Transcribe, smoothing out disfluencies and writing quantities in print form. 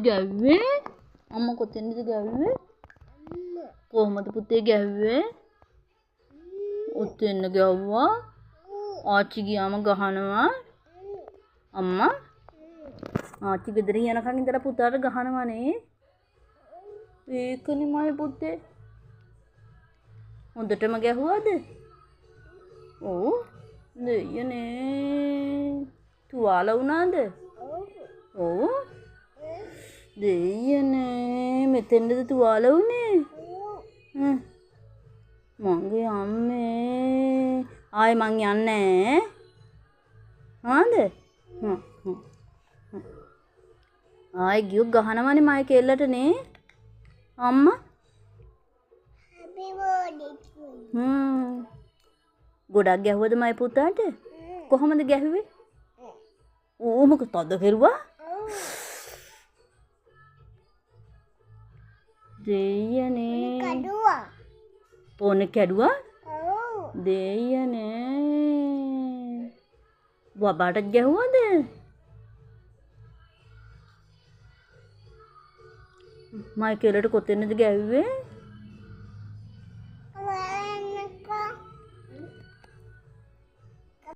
ගැව්වේ? අම්මා කොතෙන්ද ගැව්වේ? කොහමද පුතේ ගැව්වේ? ඔතෙන් ගැව්වා. ආච්චි ගියාම ගහනවා. අම්මා ආච්චි ගෙදර යනකන් ඉඳලා පුතාට ගහනවනේ. ඒකනේ මගේ පුතේ. හොඳටම ගැහුවද? ඔව්. දෙයනේ. තුවාල වුණාද? ඔව්. දෙයනේ. මෙතෙන්ද තුවාල වුණේ? මගේ අම්මේ. ආයේ මං යන්නේ නැහැ. හාද? ආයේ ගියොත් ගහනවනේ මගේ කෙල්ලටනේ. අම්මා. ගොඩක් ගැහුවද මගේ පුතාට? කොහොමද ගැහුවේ? ඕමක තද කෙරුවා? දෙයනේ. කඩුවා. ඕන කැඩුවා? ඔව්. දෙයනේ. වබාට ගැහුවද? මගේ කෙල්ලට කොතැනද ගැහුවේ?